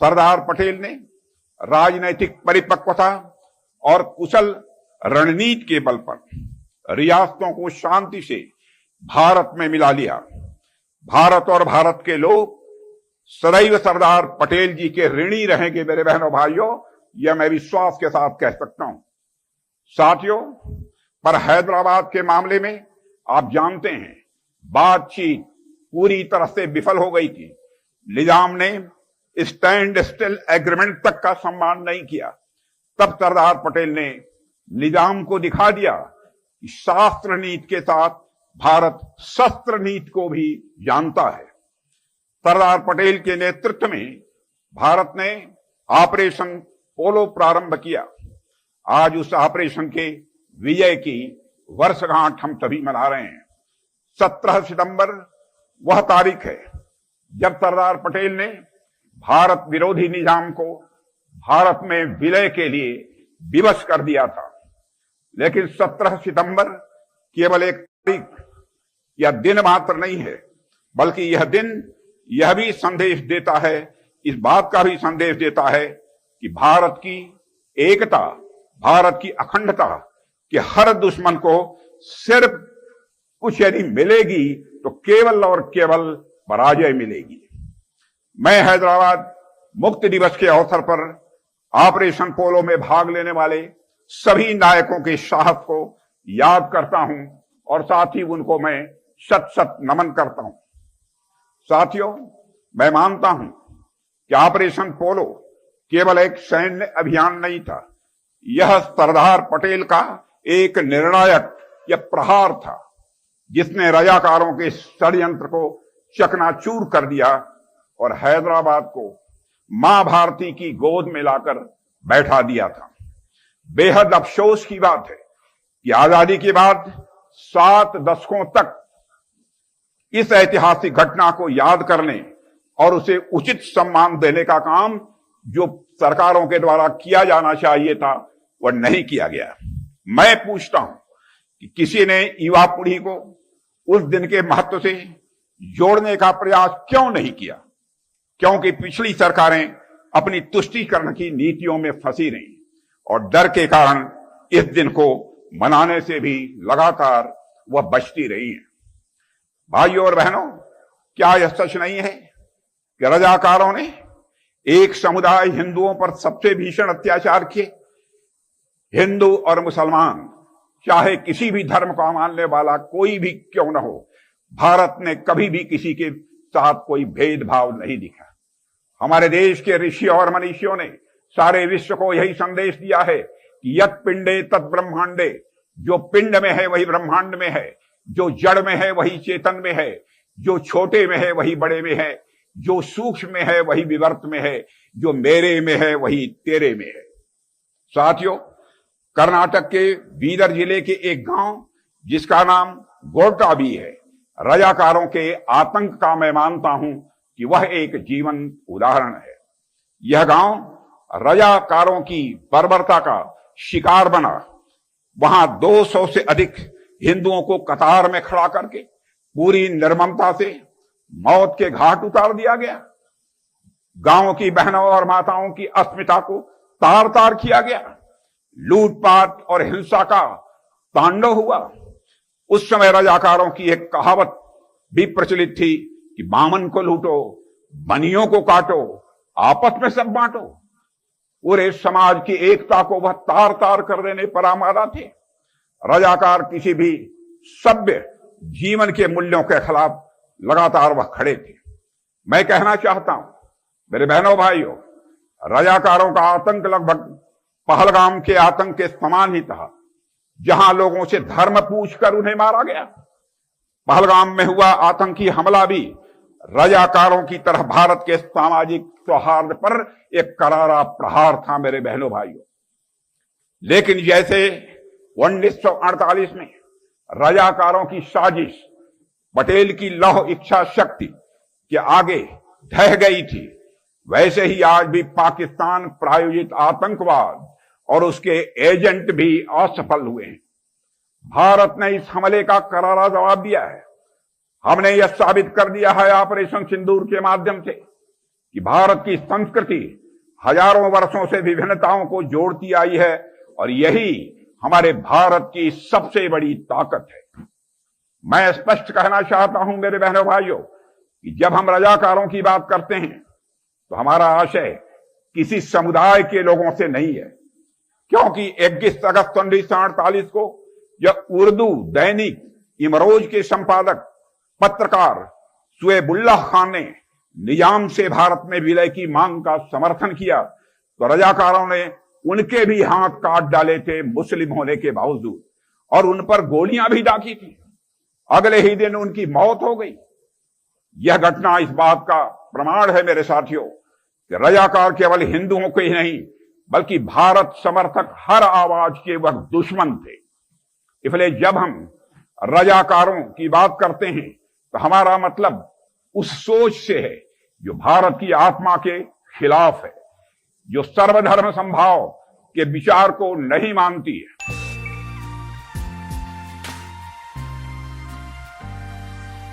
सरदार पटेल ने राजनैतिक परिपक्वता और कुशल रणनीति के बल पर रियासतों को शांति से भारत में मिला लिया। भारत और भारत के लोग सदैव सरदार पटेल जी के ऋणी रहेंगे मेरे बहनों भाइयों, यह मैं विश्वास के साथ कह सकता हूं। साथियों, पर हैदराबाद के मामले में आप जानते हैं बातचीत पूरी तरह से विफल हो गई थी। निजाम ने स्टैंड स्टिल एग्रीमेंट तक का सम्मान नहीं किया। तब सरदार पटेल ने निजाम को दिखा दिया कि शास्त्र नीति के साथ भारत शस्त्र नीति को भी जानता है। सरदार पटेल के नेतृत्व में भारत ने ऑपरेशन पोलो प्रारंभ किया। आज उस ऑपरेशन के विजय की वर्षगांठ हम सभी मना रहे हैं। 17 सितंबर वह तारीख है जब सरदार पटेल ने भारत विरोधी निजाम को भारत में विलय के लिए विवश कर दिया था। लेकिन 17 सितंबर केवल एक तारीख या दिन मात्र नहीं है, बल्कि यह दिन यह भी संदेश देता है, इस बात का भी संदेश देता है कि भारत की एकता, भारत की अखंडता कि हर दुश्मन को सिर्फ कुछ यदि मिलेगी तो केवल और केवल पराजय मिलेगी। मैं हैदराबाद मुक्ति दिवस के अवसर पर ऑपरेशन पोलो में भाग लेने वाले सभी नायकों के साहस को याद करता हूं और साथ ही उनको मैं शत शत नमन करता हूं। साथियों, मैं मानता हूं कि ऑपरेशन पोलो केवल एक सैन्य अभियान नहीं था, यह सरदार पटेल का एक निर्णायक या प्रहार था जिसने रजाकारों के षड्यंत्र को चकनाचूर कर दिया और हैदराबाद को मां भारती की गोद में लाकर बैठा दिया था। बेहद अफसोस की बात है कि आजादी के बाद 7 दशकों तक इस ऐतिहासिक घटना को याद करने और उसे उचित सम्मान देने का काम जो सरकारों के द्वारा किया जाना चाहिए था वह नहीं किया गया। मैं पूछता हूं कि किसी ने युवा पीढ़ी को उस दिन के महत्व से जोड़ने का प्रयास क्यों नहीं किया? क्योंकि पिछली सरकारें अपनी तुष्टीकरण की नीतियों में फंसी रही और डर के कारण इस दिन को मनाने से भी लगातार वह बचती रही है। भाइयों और बहनों, क्या यह सच नहीं है कि रजाकारों ने एक समुदाय हिंदुओं पर सबसे भीषण अत्याचार किए? हिंदू और मुसलमान, चाहे किसी भी धर्म का मानने वाला कोई भी क्यों न हो, भारत ने कभी भी किसी के साथ कोई भेदभाव नहीं दिखा। हमारे देश के ऋषि और मनीषियों ने सारे विश्व को यही संदेश दिया है कि यत् पिंडे तत् ब्रह्मांडे, जो पिंड में है वही ब्रह्मांड में है, जो जड़ में है वही चेतन में है, जो छोटे में है वही बड़े में है, जो सूक्ष्म में है वही विवर्त में है, जो मेरे में है वही तेरे में है। साथियों, कर्नाटक के बीदर जिले के एक गांव जिसका नाम गोरटा भी है, रजाकारों के आतंक का मैं मानता हूं कि वह एक जीवन उदाहरण है। यह गांव रजाकारों की बर्बरता का शिकार बना। वहां 200 से अधिक हिंदुओं को कतार में खड़ा करके पूरी निर्ममता से मौत के घाट उतार दिया गया। गांव की बहनों और माताओं की अस्मिता को तार तार किया गया। लूटपाट और हिंसा का तांडव हुआ। उस समय रजाकारों की एक कहावत भी प्रचलित थी कि बामन को लूटो, बनियों को काटो, आपस में सब बांटो। पूरे समाज की एकता को वह तार तार कर देने पर आमादा थे। रजाकार किसी भी सभ्य जीवन के मूल्यों के खिलाफ लगातार वह खड़े थे। मैं कहना चाहता हूं मेरे बहनों भाइयों, रजाकारों का आतंक लगभग पहलगाम के आतंक के समान ही था, जहां लोगों से धर्म पूछकर उन्हें मारा गया। पहलगाम में हुआ आतंकी हमला भी रजाकारों की तरह भारत के सामाजिक सौहार्द पर एक करारा प्रहार था मेरे बहनों भाइयों। लेकिन जैसे 1948 में रजाकारों की साजिश पटेल की लौह इच्छा शक्ति के आगे ढह गई थी, वैसे ही आज भी पाकिस्तान प्रायोजित आतंकवाद और उसके एजेंट भी असफल हुए हैं। भारत ने इस हमले का करारा जवाब दिया है। हमने यह साबित कर दिया है ऑपरेशन सिंदूर के माध्यम से कि भारत की संस्कृति हजारों वर्षों से विभिन्नताओं को जोड़ती आई है और यही हमारे भारत की सबसे बड़ी ताकत है। मैं स्पष्ट कहना चाहता हूं मेरे बहनों भाइयों कि जब हम रजाकारों की बात करते हैं तो हमारा आशय किसी समुदाय के लोगों से नहीं है, क्योंकि 21 अगस्त 1948 को जब उर्दू दैनिक इमरोज के संपादक पत्रकार शुएबुल्लाह खान ने निजाम से भारत में विलय की मांग का समर्थन किया तो रजाकारों ने उनके भी हाथ काट डाले थे मुस्लिम होने के बावजूद, और उन पर गोलियां भी दागी थी। अगले ही दिन उनकी मौत हो गई। यह घटना इस बात का प्रमाण है मेरे साथियों कि रजाकार केवल हिंदुओं के ही नहीं बल्कि भारत समर्थक हर आवाज के वह दुश्मन थे। इसलिए जब हम रजाकारों की बात करते हैं तो हमारा मतलब उस सोच से है जो भारत की आत्मा के खिलाफ है, जो सर्वधर्म समभाव के विचार को नहीं मानती है।